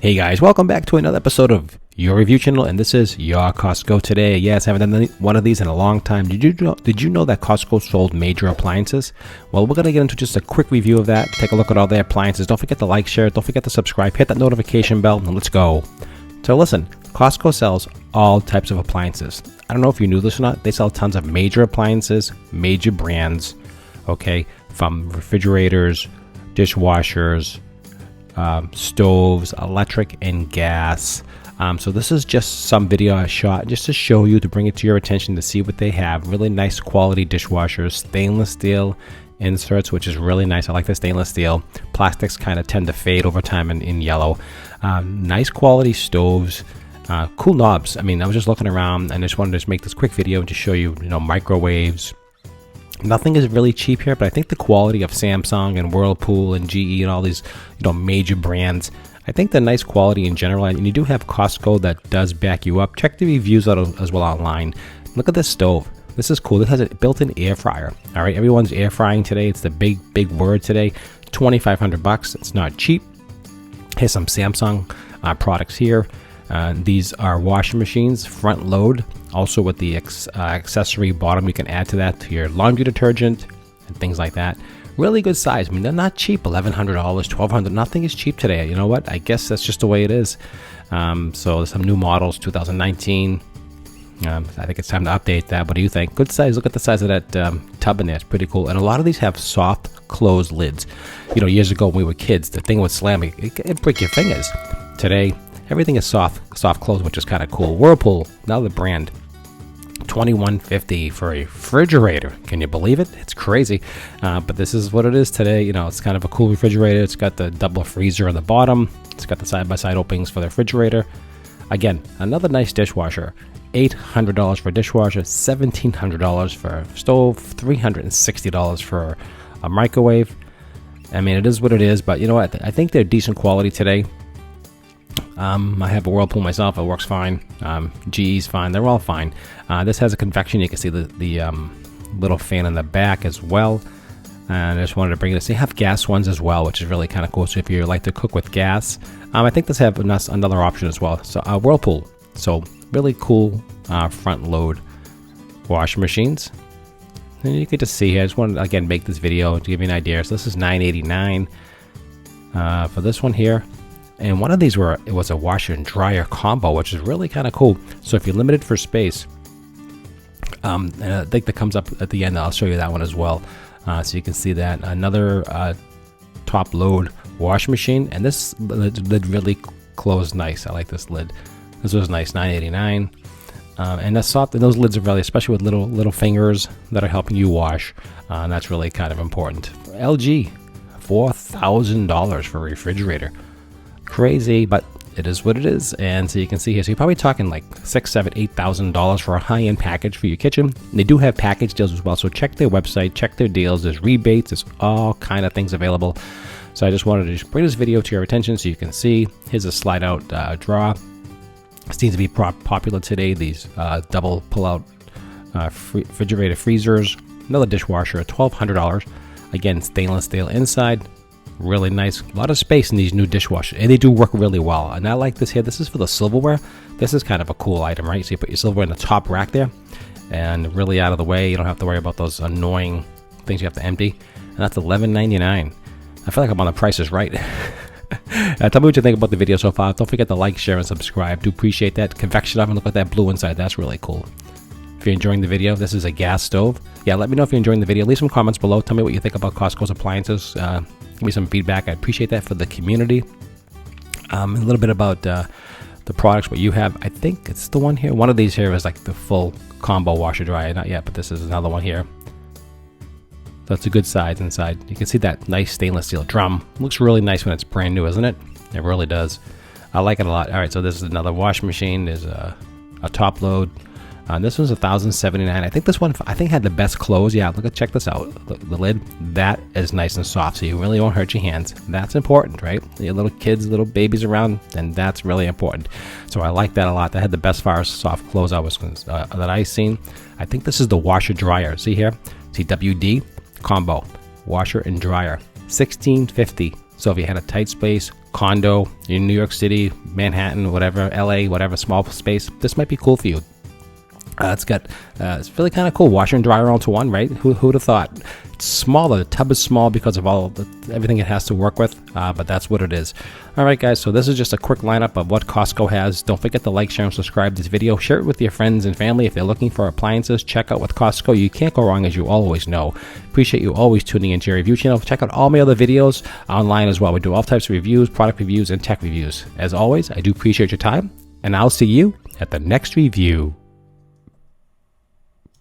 Hey guys, welcome back to another episode of your review channel, and this is your Costco today. Yes, I haven't done one of these in a long time. Did you know that Costco sold major appliances? Well, we're going to get into just a quick review of that. Take a look at all their appliances. Don't forget to like, share, don't forget to subscribe, hit that notification bell, and let's go. So listen, Costco sells all types of appliances. I don't know if you knew this or not. They sell tons of major appliances, major brands, okay, from refrigerators, dishwashers, stoves, electric and gas. So this is just some video I shot just to show you, to bring it to your attention, to see what they have. Really nice quality dishwashers, stainless steel inserts, which is really nice. I like the stainless steel. Plastics kind of tend to fade over time in yellow. Nice quality stoves, cool knobs. I mean, I was just looking around and I just wanted to just make this quick video to show you, microwaves. Nothing is really cheap here, but I think the quality of Samsung and Whirlpool and GE and all these, major brands, I think the nice quality in general, and you do have Costco that does back you up. Check the reviews out as well online. Look at this stove. This is cool. This has a built-in air fryer. All right, everyone's air frying today. It's the big word today. $2,500. It's not cheap. Here's some Samsung products here. These are washing machines, front load, also with the accessory bottom. You can add to that to your laundry detergent and things like that. Really good size. I mean, they're not cheap. $1,100, $1,200. Nothing is cheap today. You know what? I guess that's just the way it is. So there's some new models, 2019. I think it's time to update that. What do you think? Good size. Look at the size of that tub in there. It's pretty cool. And a lot of these have soft closed lids. Years ago when we were kids, the thing would slam. It'd break your fingers. Today, everything is soft close, which is kind of cool. Whirlpool, another brand, $2,150 for a refrigerator. Can you believe it? It's crazy, but this is what it is today. It's kind of a cool refrigerator. It's got the double freezer on the bottom. It's got the side-by-side openings for the refrigerator. Again, another nice dishwasher. $800 for a dishwasher, $1,700 for a stove, $360 for a microwave. I mean, it is what it is, but you know what? I think they're decent quality today. I have a Whirlpool myself. It works fine. GE's fine. They're all fine. This has a convection. You can see the little fan in the back as well. And I just wanted to bring this. They have gas ones as well, which is really kind of cool. So if you like to cook with gas, I think this have another option as well. So Whirlpool. So really cool front load washing machines. And you can just see here. I just wanted to again make this video to give you an idea. So this is $9.89 for this one here. And one of these was a washer and dryer combo, which is really kind of cool. So if you're limited for space, and I think that comes up at the end. I'll show you that one as well, so you can see that. Another top load washing machine, and this lid really closed nice. I like this lid. This was nice, $9.89, and that's soft. And those lids are really, especially with little fingers that are helping you wash, and that's really kind of important. LG, $4,000 for a refrigerator. Crazy, but it is what it is. And so you can see here, so you're probably talking like $6,000, $7,000, $8,000 for a high-end package for your kitchen. And they do have package deals as well, so check their website, check their deals. There's rebates, there's all kind of things available. So I just wanted to just bring this video to your attention so you can see. Here's a slide-out drawer. Seems to be popular today, these double pull-out refrigerator freezers. Another dishwasher at $1,200. Again, stainless steel inside. Really nice. A lot of space in these new dishwashers, and they do work really well. And I like this here. This is for the silverware. This is kind of a cool item, right? So you put your silverware in the top rack there, and really out of the way. You don't have to worry about those annoying things you have to empty. And that's $11.99. I feel like I'm on the Price is Right. Tell me what you think about the video so far. Don't forget to like, share, and subscribe. Do appreciate that. Convection oven. Look at that blue inside. That's really cool. If you're enjoying the video, this is a gas stove. Yeah, let me know if you're enjoying the video. Leave some comments below. Tell me what you think about Costco's appliances. Give me some feedback. I appreciate that for the community. A little bit about the products, what you have. I think it's the one here. One of these here is like the full combo washer dryer. Not yet, but this is another one here. So it's a good size inside. You can see that nice stainless steel drum. Looks really nice when it's brand new, isn't it? It really does. I like it a lot. All right, so this is another washing machine. There's a top load. This one's $1,079. I think this one had the best close. Yeah, check this out. The lid, that is nice and soft, so you really won't hurt your hands. That's important, right? Your little kids, little babies around, and that's really important. So I like that a lot. That had the best far soft close that I've seen. I think this is the washer dryer. See here, CWD combo washer and dryer, $1,650 So if you had a tight space, condo in New York City, Manhattan, whatever, LA, whatever small space, this might be cool for you. It's really kind of cool. Washer and dryer all into one, right? Who would have thought? It's smaller. The tub is small because of everything it has to work with, but that's what it is. All right, guys. So this is just a quick lineup of what Costco has. Don't forget to like, share, and subscribe to this video. Share it with your friends and family. If they're looking for appliances, check out with Costco. You can't go wrong, as you always know. Appreciate you always tuning into your review channel. Check out all my other videos online as well. We do all types of reviews, product reviews, and tech reviews. As always, I do appreciate your time, and I'll see you at the next review.